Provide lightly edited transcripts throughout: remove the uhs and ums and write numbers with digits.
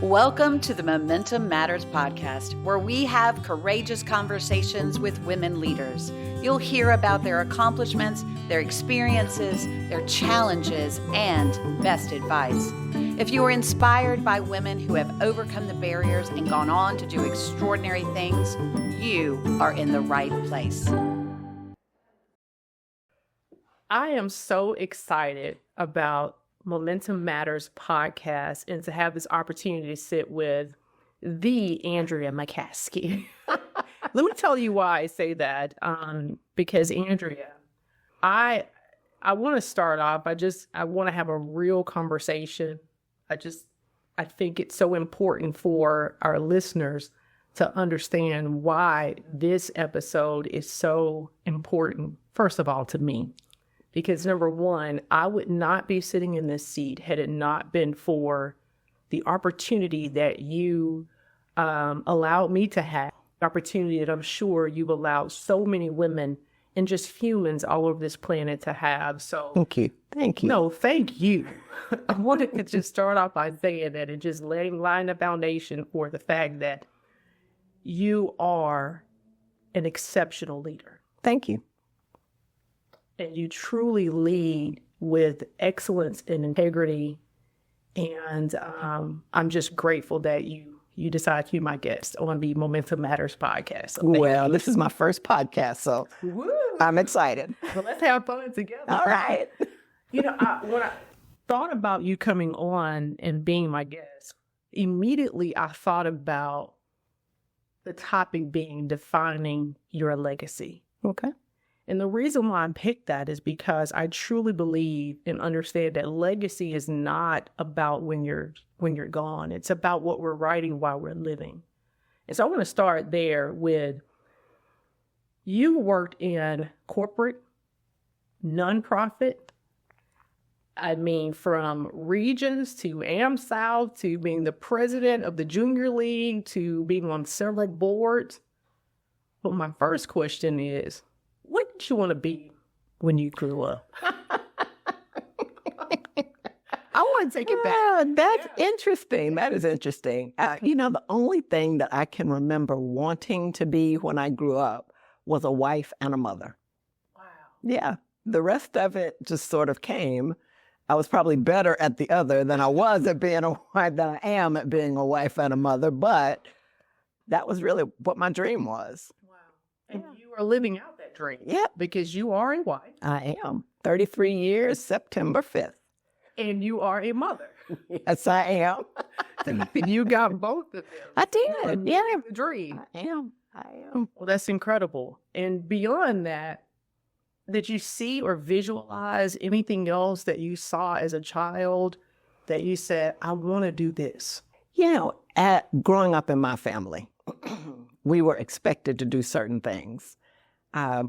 Welcome to the Momentum Matters podcast, where we have courageous conversations with women leaders. You'll hear about their accomplishments, their experiences, their challenges, and best advice. If you are inspired by women who have overcome the barriers and gone on to do extraordinary things, you are in the right place. I am so excited about Momentum Matters podcast and to have this opportunity to sit with the Andrea McCaskey. Let me tell you why I say that. Because Andrea, I want to start off. I want to have a real conversation. I think it's so important for our listeners to understand why this episode is so important, first of all, to me. Because number one, I would not be sitting in this seat had it not been for the opportunity that you allowed me to have, the opportunity that I'm sure you've allowed so many women and just humans all over this planet to have. So thank you. No, thank you. I wanted to just start off by saying that and just laying the foundation for the fact that you are an exceptional leader. Thank you. And you truly lead with excellence and integrity. And I'm just grateful that you decided to be my guest on the Momentum Matters podcast. So this is my first podcast, so I'm excited. Well, let's have fun together. All right. When I thought about you coming on and being my guest, immediately I thought about the topic being defining your legacy. Okay. And the reason why I picked that is because I truly believe and understand that legacy is not about when you're gone. It's about what we're writing while we're living. And so I want to start there with, you worked in corporate, nonprofit. I mean, from regions to AmSouth to being the president of the junior league to being on several boards. But my first question is, what did you want to be when you grew up? I want to take it back. That's interesting. That is interesting. The only thing that I can remember wanting to be when I grew up was a wife and a mother. Wow. Yeah. The rest of it just sort of came. I was probably better at the other than I was at being a wife, than I am at being a wife and a mother, but that was really what my dream was. Wow. And you are living out that dream. Yeah. Because you are a wife. I am. 33 years, September 5th. And you are a mother. Yes, I am. You got both of them. I did. Yeah. The dream. I am. Well, that's incredible. And beyond that, did you see or visualize anything else that you saw as a child that you said, I want to do this? Growing up in my family, we were expected to do certain things.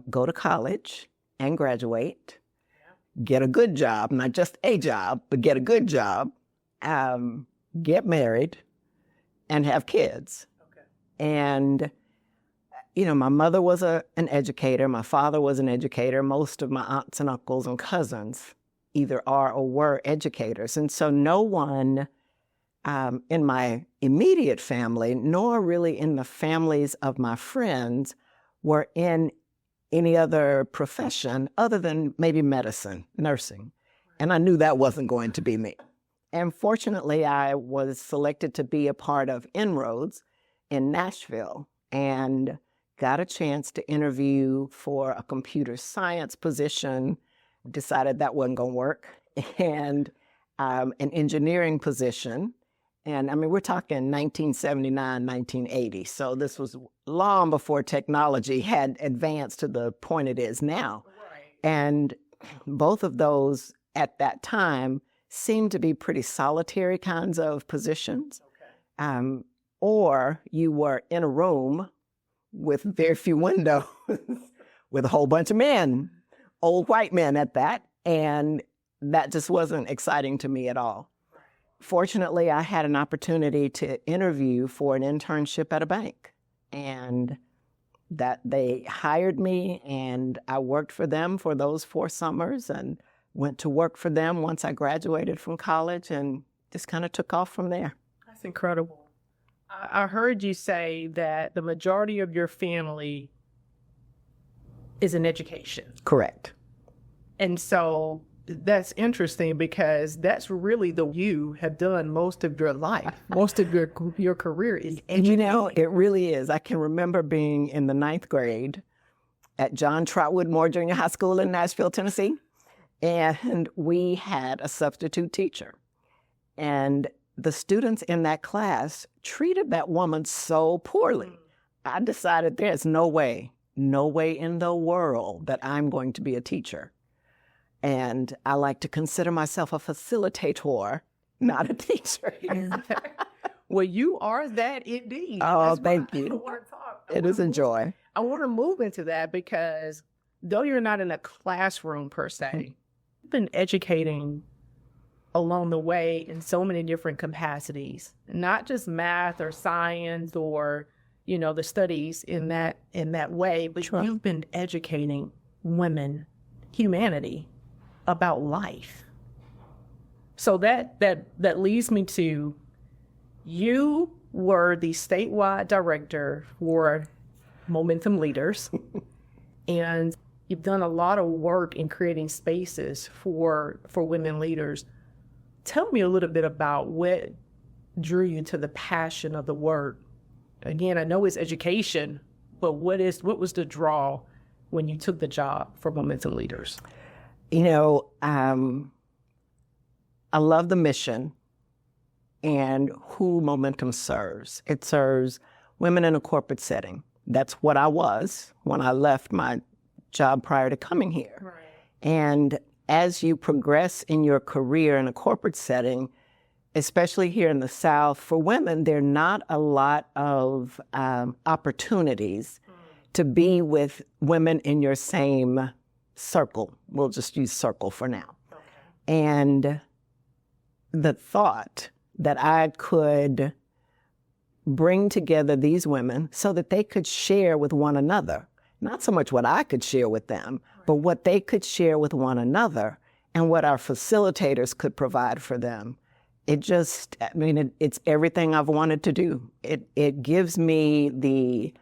Go to college and graduate, get a good job, not just a job, but get a good job, get married, and have kids. Okay. And, my mother was an educator. My father was an educator. Most of my aunts and uncles and cousins either are or were educators. And so no one in my immediate family, nor really in the families of my friends, were in any other profession other than maybe medicine, nursing. And I knew that wasn't going to be me. And fortunately, I was selected to be a part of Inroads in Nashville and got a chance to interview for a computer science position, decided that wasn't going to work, and an engineering position. And we're talking 1979, 1980. So this was long before technology had advanced to the point it is now. Right. And both of those at that time seemed to be pretty solitary kinds of positions. Okay. Or you were in a room with very few windows with a whole bunch of men, old white men at that. And that just wasn't exciting to me at all. Fortunately, I had an opportunity to interview for an internship at a bank, and that they hired me, and I worked for them for those 4 summers and went to work for them once I graduated from college and just kind of took off from there. That's incredible. I heard you say that the majority of your family is in education. Correct. And so that's interesting because that's really you have done most of your life. Most of your career is education. It really is. I can remember being in the 9th grade at John Trotwood Moore Junior High School in Nashville, Tennessee. And we had a substitute teacher. And the students in that class treated that woman so poorly. I decided there's no way in the world that I'm going to be a teacher. And I like to consider myself a facilitator, not a teacher. Well, you are that indeed. Oh, That's thank why you. It is a joy. I want to move into that because though you're not in a classroom per se, you've been educating along the way in so many different capacities, not just math or science or, the studies in that way, but Sure. You've been educating women, humanity, about life. So that leads me to, you were the statewide director for Momentum Leaders, and you've done a lot of work in creating spaces for women leaders. Tell me a little bit about what drew you to the passion of the work. Again, I know it's education, but what was the draw when you took the job for Momentum Leaders? I love the mission and who Momentum serves. It serves women in a corporate setting. That's what I was when I left my job prior to coming here. Right. And as you progress in your career in a corporate setting, especially here in the South, for women, there are not a lot of opportunities to be with women in your same circle. We'll just use circle for now. Okay. And the thought that I could bring together these women so that they could share with one another, not so much what I could share with them, but what they could share with one another and what our facilitators could provide for them. It's everything I've wanted to do. It gives me the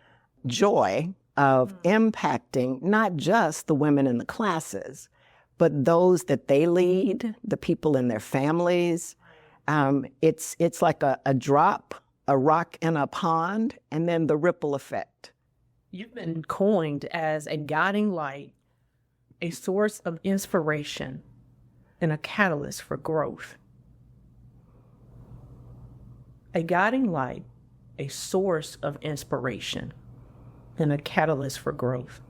joy of impacting not just the women in the classes, but those that they lead, the people in their families. It's like a drop, a rock in a pond, and then the ripple effect. You've been coined as a guiding light, a source of inspiration, and a catalyst for growth. A guiding light, a source of inspiration, and a catalyst for growth.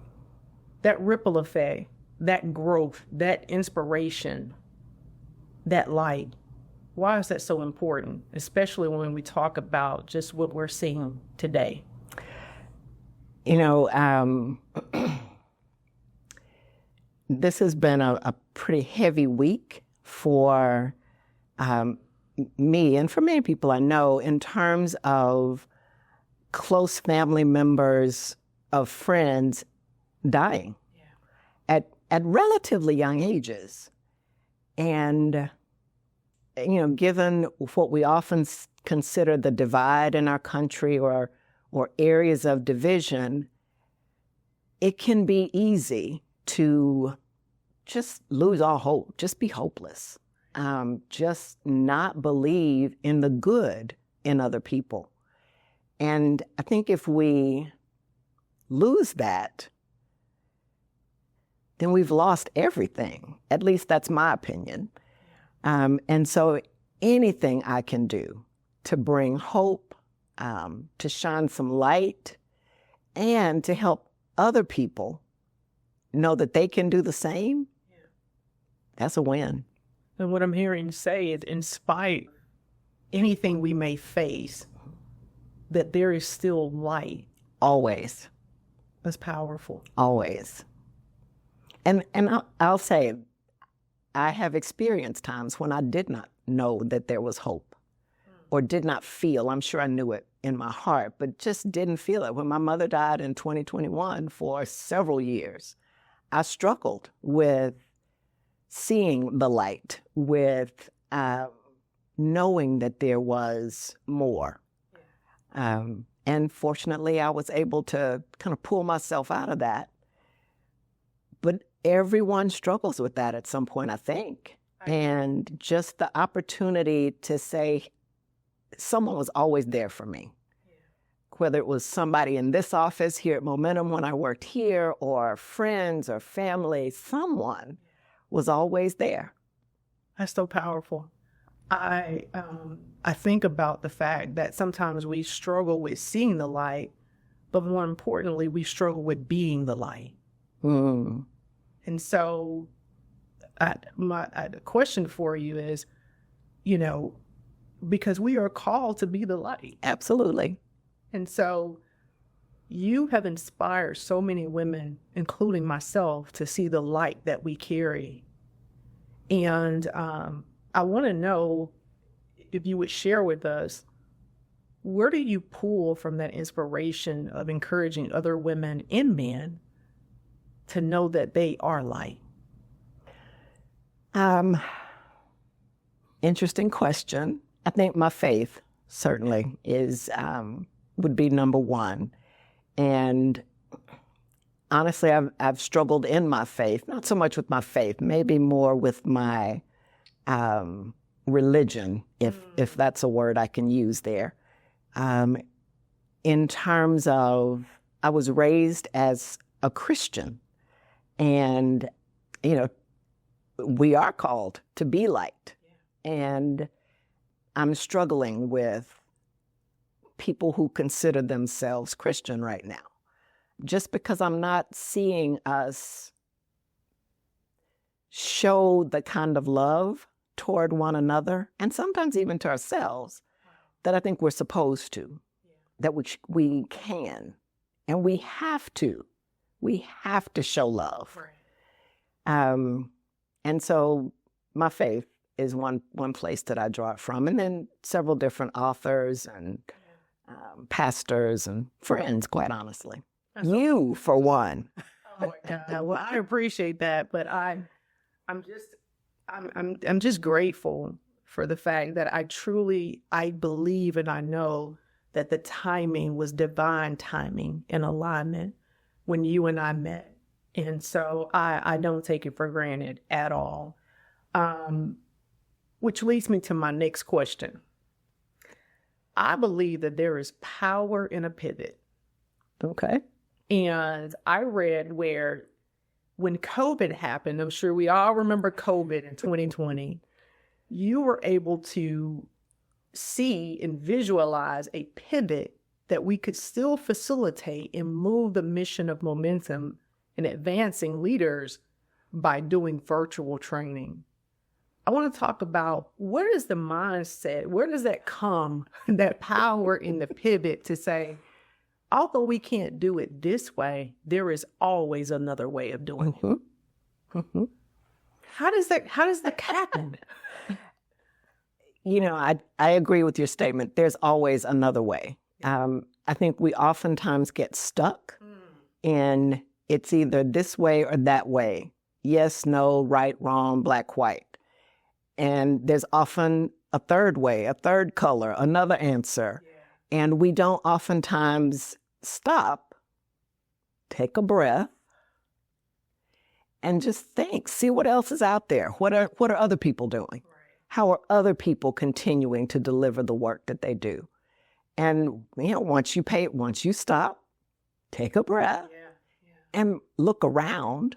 That ripple effect, that growth, that inspiration, that light, why is that so important, especially when we talk about just what we're seeing today? This has been a pretty heavy week for me and for many people I know in terms of close family members of friends dying at relatively young ages. And, given what we often consider the divide in our country or areas of division, it can be easy to just lose all hope, just be hopeless, just not believe in the good in other people. And I think if we lose that, then we've lost everything. At least that's my opinion. And so anything I can do to bring hope, to shine some light, and to help other people know that they can do the same, that's a win. And what I'm hearing you say is, in spite anything we may face, that there is still light. Always. That's powerful. Always. And I'll say, I have experienced times when I did not know that there was hope or did not feel, I'm sure I knew it in my heart, but just didn't feel it. When my mother died in 2021 for several years, I struggled with seeing the light, with knowing that there was more. And fortunately, I was able to kind of pull myself out of that. But everyone struggles with that at some point, I think. And just the opportunity to say, someone was always there for me. Whether it was somebody in this office here at Momentum when I worked here, or friends or family, someone was always there. That's so powerful. I think about the fact that sometimes we struggle with seeing the light, but more importantly, we struggle with being the light. Mm. And so the question for you is, because we are called to be the light. Absolutely. And so you have inspired so many women, including myself, to see the light that we carry. And I want to know if you would share with us, where do you pull from that inspiration of encouraging other women and men to know that they are light? Interesting question. I think my faith certainly would be number one. And honestly, I've struggled in my faith, not so much with my faith, maybe more with my religion, if that's a word I can use there. In terms of, I was raised as a Christian, and, we are called to be light. And I'm struggling with people who consider themselves Christian right now. Just because I'm not seeing us show the kind of love toward one another, and sometimes even to ourselves, that I think we're supposed to, that we can, and we have to. We have to show love. And so my faith is one place that I draw it from, and then several different authors and pastors and friends, quite honestly. You, for one. Oh my God. Well, I appreciate that, but I'm just grateful for the fact that I believe and I know that the timing was divine timing and alignment when you and I met. And so I don't take it for granted at all. Which leads me to my next question. I believe that there is power in a pivot. Okay. And I read where when COVID happened, I'm sure we all remember COVID in 2020, you were able to see and visualize a pivot that we could still facilitate and move the mission of Momentum and advancing leaders by doing virtual training. I want to talk about, where is the mindset? Where does that come, that power in the pivot to say, although we can't do it this way, there is always another way of doing it. Mm-hmm. How does that happen? I agree with your statement. There's always another way. I think we oftentimes get stuck in it's either this way or that way. Yes, no, right, wrong, black, white. And there's often a third way, a third color, another answer. Yeah. And we don't oftentimes stop, take a breath, and just think, see what else is out there. What are other people doing? Right. How are other people continuing to deliver the work that they do? And once you stop, take a breath, and look around,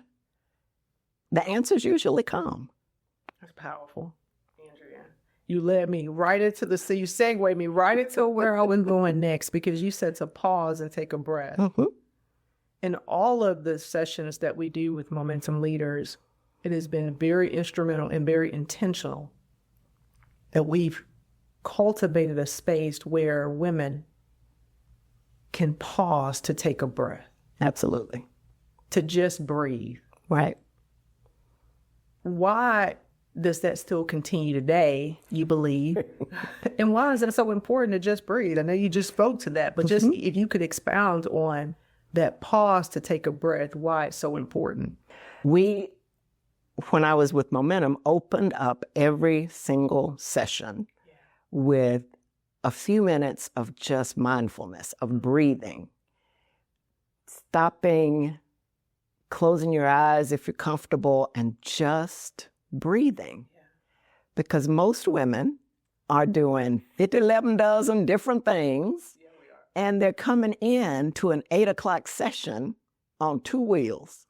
the answers usually come. That's powerful, Andrea. You led me right into you segued me right into where I was going next, because you said to pause and take a breath. Mm-hmm. In all of the sessions that we do with Momentum leaders, it has been very instrumental and very intentional that we've cultivated a space where women can pause to take a breath. Absolutely. To just breathe. Right. Why does that still continue today, you believe? And why is it so important to just breathe? I know you just spoke to that, but just if you could expound on that pause to take a breath, why it's so important. When I was with Momentum, opened up every single session with a few minutes of just mindfulness, of breathing, stopping, closing your eyes if you're comfortable, and just breathing. Yeah. Because most women are doing 50, 11 dozen different things, and they're coming in to an 8 o'clock session on 2 wheels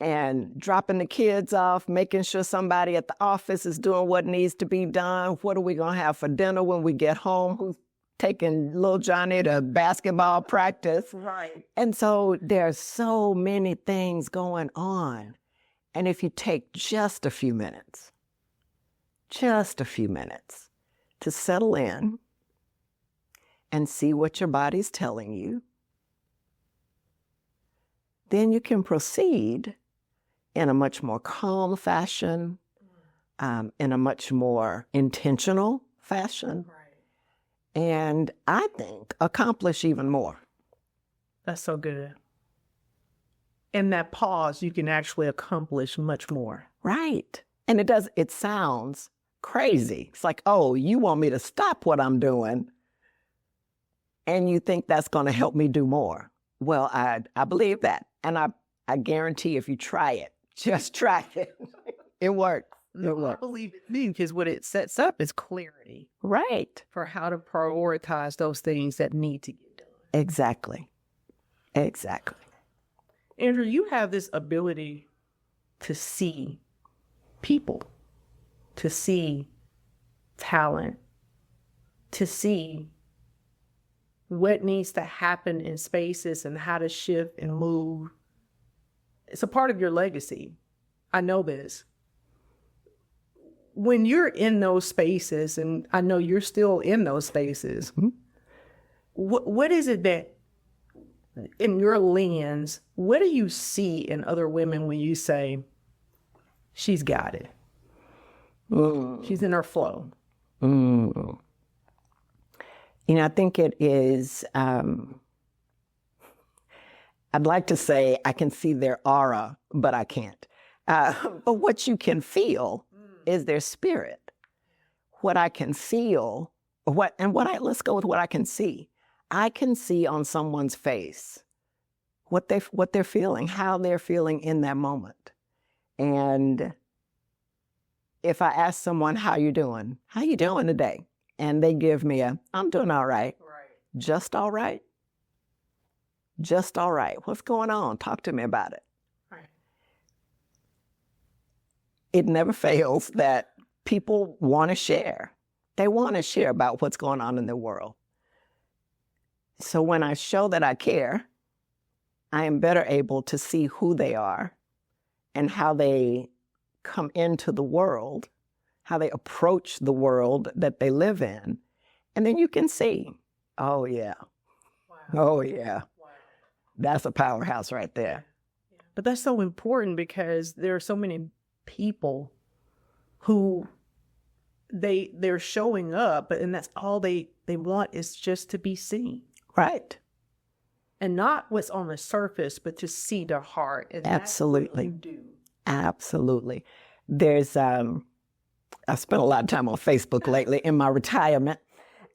and dropping the kids off, making sure somebody at the office is doing what needs to be done. What are we going to have for dinner when we get home? Who's taking little Johnny to basketball practice? Right. And so there's so many things going on. And if you take just a few minutes to settle in and see what your body's telling you, then you can proceed in a much more calm fashion, in a much more intentional fashion, and I think accomplish even more. That's so good. In that pause, you can actually accomplish much more. Right. And it sounds crazy. It's like, oh, you want me to stop what I'm doing, and you think that's going to help me do more. Well, I believe that. And I guarantee if you try it, just try it, it works. I believe it too, because what it sets up is clarity. Right. For how to prioritize those things that need to get done. Exactly. Andrew, you have this ability to see people, to see talent, to see what needs to happen in spaces and how to shift and move. It's a part of your legacy. I know this. When you're in those spaces, and I know you're still in those spaces, what is it that, in your lens, what do you see in other women when you say, she's got it? She's in her flow. I think it is, I'd like to say I can see their aura, but I can't. But what you can feel is their spirit. What I can feel, let's go with what I can see. I can see on someone's face what they're feeling, how they're feeling in that moment. And if I ask someone, how you doing today? And they give me I'm doing all right. Just all right. Just all right. What's going on? Talk to me about it. Right. It never fails that people want to share. They want to share about what's going on in their world. So when I show that I care, I am better able to see who they are and how they come into the world, how they approach the world that they live in. And then you can see, oh yeah, oh yeah. That's a powerhouse right there. But that's so important because there are so many people who they're showing up, and that's all they want is just to be seen. Right. And not what's on the surface, but to see their heart. And absolutely. That's what you do. Absolutely. There's, I spent a lot of time on Facebook lately in my retirement,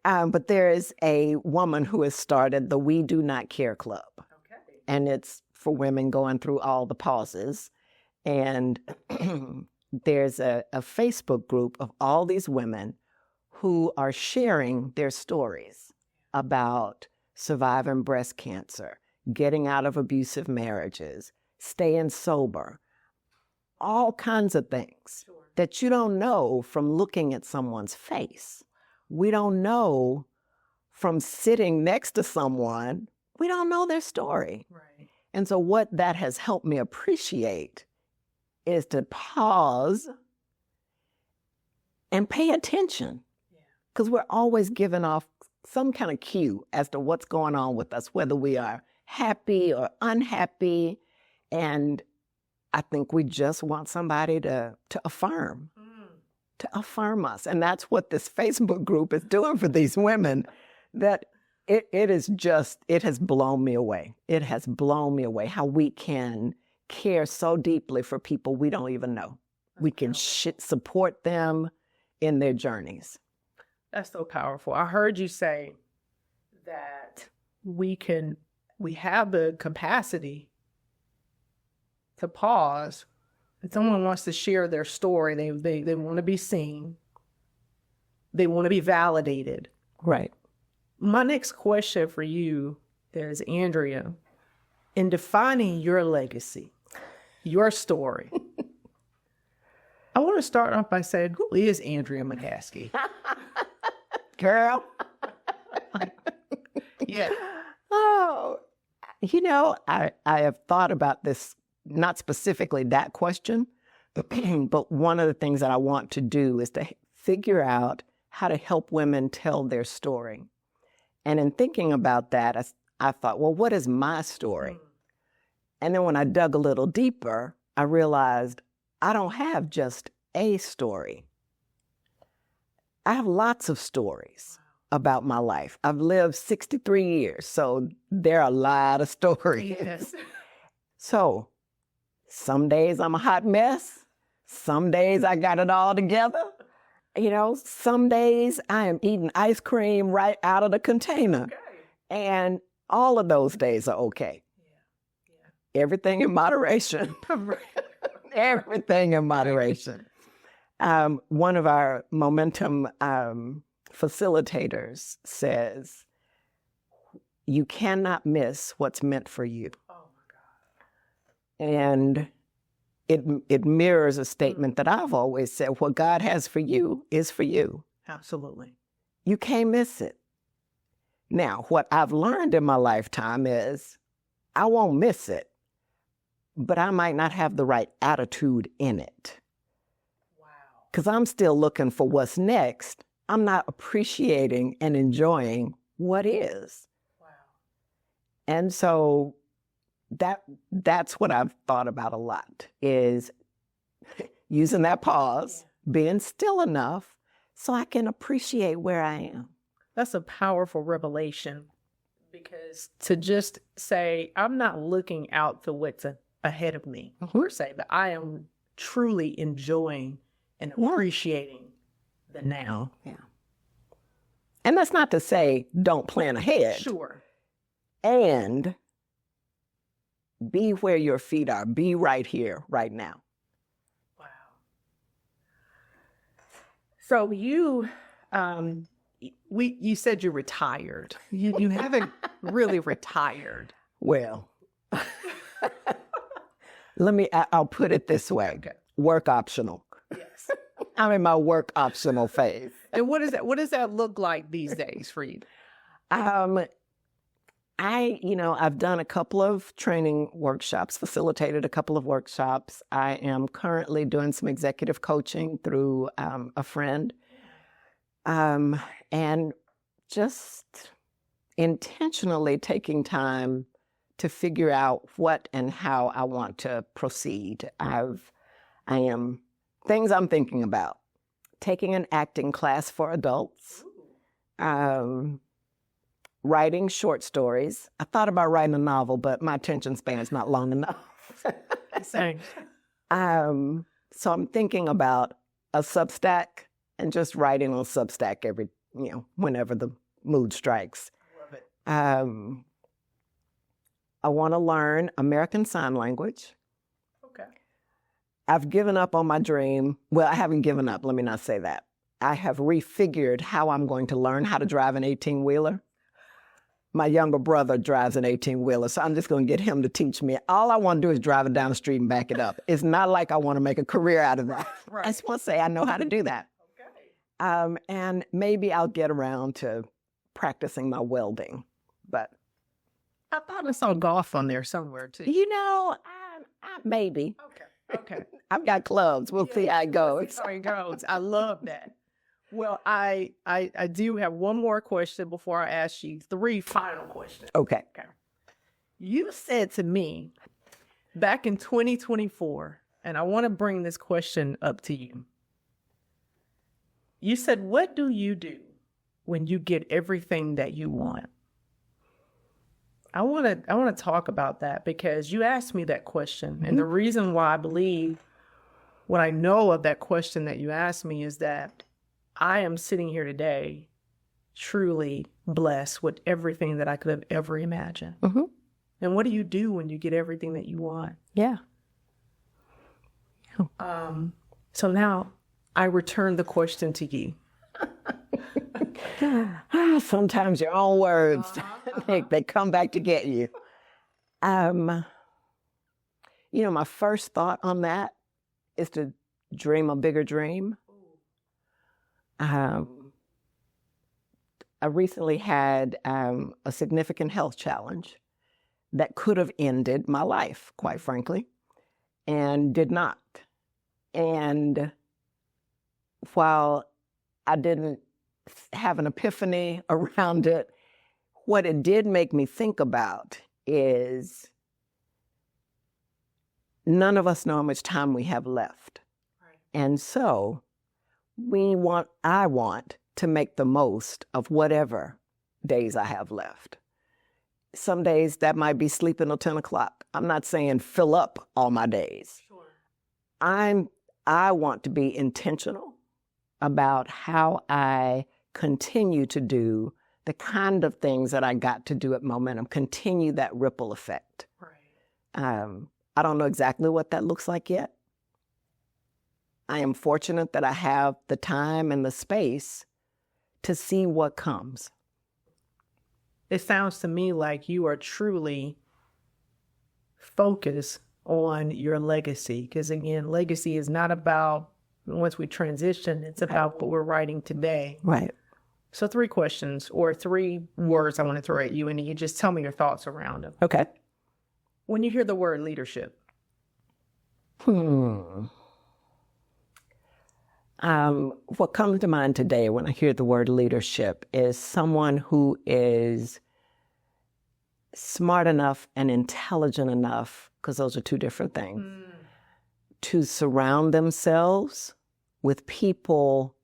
but there is a woman who has started the We Do Not Care Club. And it's for women going through all the pauses. And there's a Facebook group of all these women who are sharing their stories about surviving breast cancer, getting out of abusive marriages, staying sober, all kinds of things that you don't know from looking at someone's face. We don't know from sitting next to someone. We don't know their story. Right. And so what that has helped me appreciate is to pause and pay attention. Because we're always giving off some kind of cue as to what's going on with us, whether we are happy or unhappy. And I think we just want somebody to affirm us. And that's what this Facebook group is doing for these women, that it has blown me away. It has blown me away how we can care so deeply for people we don't even know. We can support them in their journeys. That's so powerful. I heard you say that we have the capacity to pause. If someone wants to share their story, they want to be seen. They want to be validated. Right. My next question for you is, Andrea, in defining your legacy, your story, I want to start off by saying, who is Andrea McCaskey? Girl. Yeah. Oh, I have thought about this, not specifically that question, but one of the things that I want to do is to figure out how to help women tell their story. And in thinking about that, I thought, well, what is my story? And then when I dug a little deeper, I realized I don't have just a story. I have lots of stories about my life. I've lived 63 years, so there are a lot of stories. Yes. So some days I'm a hot mess. Some days I got it all together. Some days I am eating ice cream right out of the container. Okay. And all of those days are okay. Yeah. Everything in moderation. Everything in moderation. One of our momentum facilitators says, you cannot miss what's meant for you. Oh my God. And it mirrors a statement that I've always said, what God has for you is for you. Absolutely. You can't miss it. Now, what I've learned in my lifetime is I won't miss it, but I might not have the right attitude in it. Wow. Because I'm still looking for what's next. I'm not appreciating and enjoying what is. Wow. And so that's what I've thought about a lot, is using that pause, being still enough so I can appreciate where I am. That's a powerful revelation, because to just say, I'm not looking out for what's ahead of me, per se, but I am truly enjoying and appreciating the now. Yeah. And that's not to say don't plan ahead. Sure. And be where your feet are. Be right here, right now. Wow. So you said you're retired. You haven't really retired. Well, I'll put it this way. Okay. Work optional. Yes. I'm in my work optional phase. And what does that look like these days for you? I've done a couple of training workshops, facilitated a couple of workshops. I am currently doing some executive coaching through a friend. And just intentionally taking time to figure out what and how I want to proceed. Things I'm thinking about. Taking an acting class for adults. Writing short stories. I thought about writing a novel, but my attention span is not long enough. Same. So I'm thinking about a Substack and just writing on Substack whenever the mood strikes. Love it. I want to learn American Sign Language. Okay. I've given up on my dream. Well, I haven't given up. Let me not say that. I have refigured how I'm going to learn how to drive an 18-wheeler. My younger brother drives an 18-wheeler, so I'm just going to get him to teach me. All I want to do is drive it down the street and back it up. It's not like I want to make a career out of that. Right. I just want to say I know how to do that. Okay. And maybe I'll get around to practicing my welding. But I thought I saw golf on there somewhere too. Maybe. Okay. I've got clubs. We'll see how it goes. How it goes. I love that. Well, I do have one more question before I ask you 3 final questions. Okay. You said to me back in 2024, and I want to bring this question up to you. You said, what do you do when you get everything that you want? I want to talk about that, because you asked me that question. Mm-hmm. And the reason why I believe what I know of that question that you asked me is that I am sitting here today truly blessed with everything that I could have ever imagined. Mm-hmm. And what do you do when you get everything that you want? Yeah. So now I return the question to you. Sometimes your own words, they come back to get you. My first thought on that is to dream a bigger dream. I recently had a significant health challenge that could have ended my life, quite frankly, and did not. And while I didn't have an epiphany around it, what it did make me think about is none of us know how much time we have left. Right. And so I want to make the most of whatever days I have left. Some days that might be sleeping till 10 o'clock. I'm not saying fill up all my days. Sure. I want to be intentional about how I continue to do the kind of things that I got to do at Momentum, continue that ripple effect. Right. I don't know exactly what that looks like yet. I am fortunate that I have the time and the space to see what comes. It sounds to me like you are truly focused on your legacy. Because again, legacy is not about once we transition, it's about what we're writing today. Right. So 3 questions or 3 words I want to throw at you, and you just tell me your thoughts around them. Okay. When you hear the word leadership. What comes to mind today when I hear the word leadership is someone who is smart enough and intelligent enough, because those are 2 different things, to surround themselves with people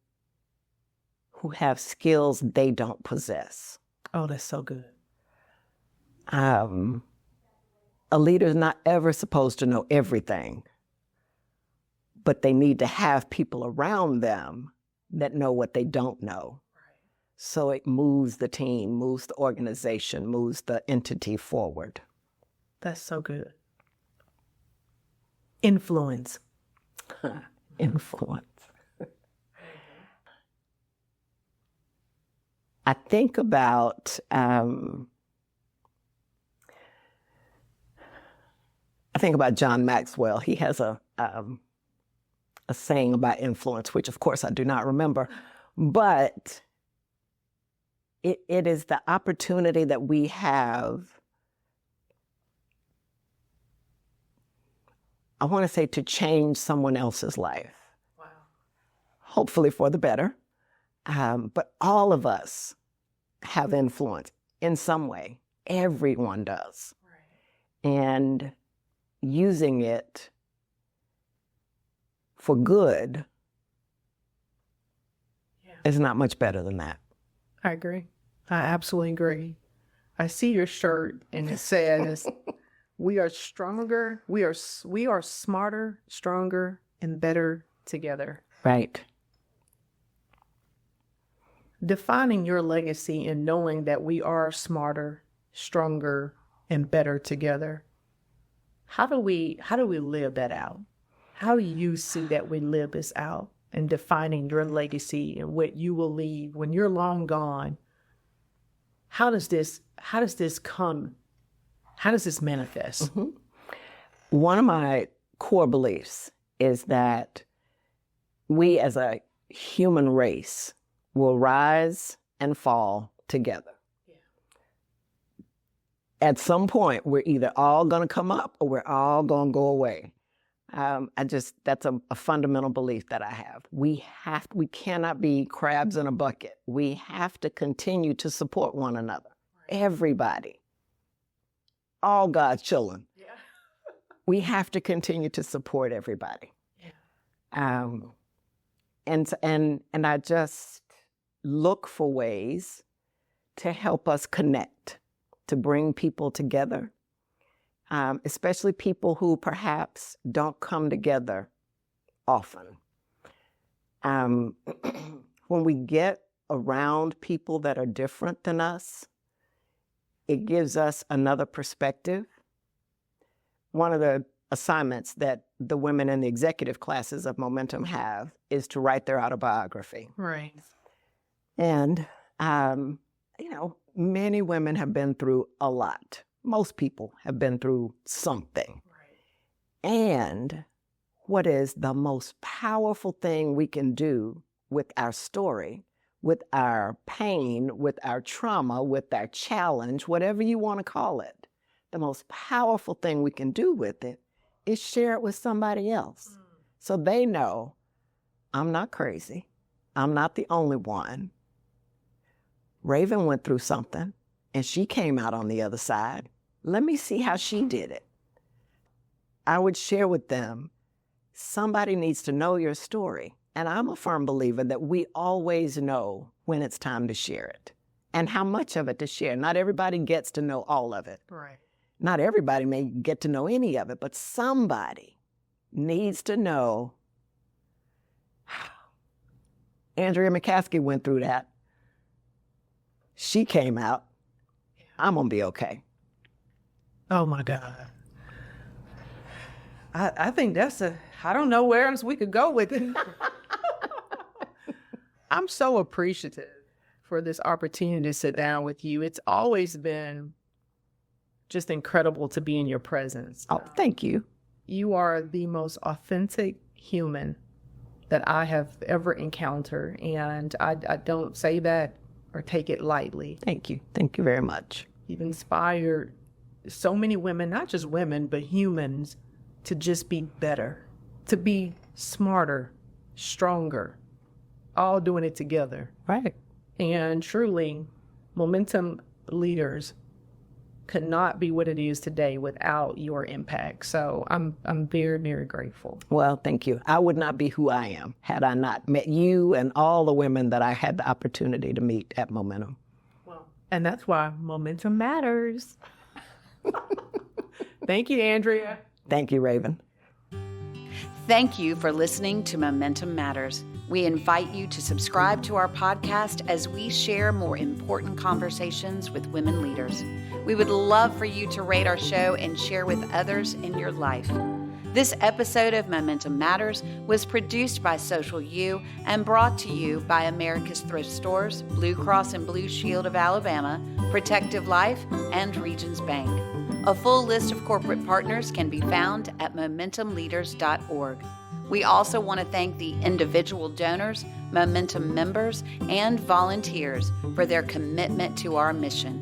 who have skills they don't possess. Oh, that's so good. A leader is not ever supposed to know everything, but they need to have people around them that know what they don't know. Right. So it moves the team, moves the organization, moves the entity forward. That's so good. Influence. Influence. I think about John Maxwell. He has a saying about influence, which of course I do not remember, but it is the opportunity that we have, I want to say, to change someone else's life. Wow. Hopefully for the better. But all of us have influence in some way. Everyone does. Right. And using it for good is not much better than that. I agree. I absolutely agree. I see your shirt and it says, we are stronger, we are smarter, stronger, and better together. Right. Defining your legacy and knowing that we are smarter, stronger, and better together. How do we live that out? How do you see that we live this out and defining your legacy and what you will leave when you're long gone? How does this come? How does this manifest? Mm-hmm. One of my core beliefs is that we as a human race will rise and fall together. Yeah. At some point, we're either all going to come up or we're all going to go away. That's a fundamental belief that I have. We cannot be crabs in a bucket. We have to continue to support one another. Right. Everybody. All God's children. Yeah. We have to continue to support everybody. Yeah. And I just look for ways to help us connect, to bring people together. Especially people who perhaps don't come together often. when we get around people that are different than us, it gives us another perspective. One of the assignments that the women in the executive classes of Momentum have is to write their autobiography. Right. And, many women have been through a lot. Most people have been through something. Right. And what is the most powerful thing we can do with our story, with our pain, with our trauma, with our challenge, whatever you want to call it, the most powerful thing we can do with it is share it with somebody else. So they know I'm not crazy. I'm not the only one. Raven went through something and she came out on the other side. Let me see how she did it. I would share with them, somebody needs to know your story. And I'm a firm believer that we always know when it's time to share it and how much of it to share. Not everybody gets to know all of it. Right. Not everybody may get to know any of it, but somebody needs to know. Andrea McCaskey went through that. She came out. I'm going to be okay. Oh, my God. I think I don't know where else we could go with it. I'm so appreciative for this opportunity to sit down with you. It's always been just incredible to be in your presence. Oh, thank you. You are the most authentic human that I have ever encountered, and I don't say that or take it lightly. Thank you. Thank you very much. You've inspired so many women, not just women, but humans, to just be better, to be smarter, stronger, all doing it together. Right. And truly, Momentum Leaders could not be what it is today without your impact. So I'm very, very grateful. Well, thank you. I would not be who I am had I not met you and all the women that I had the opportunity to meet at Momentum. Well, and that's why Momentum matters. Thank you, Andrea. Thank you, Raven. Thank you for listening to Momentum Matters. We invite you to subscribe to our podcast as we share more important conversations with women leaders. We would love for you to rate our show and share with others in your life. This episode of Momentum Matters was produced by Social U and brought to you by America's Thrift Stores, Blue Cross and Blue Shield of Alabama, Protective Life, and Regions Bank. A full list of corporate partners can be found at momentumleaders.org. We also want to thank the individual donors, Momentum members, and volunteers for their commitment to our mission.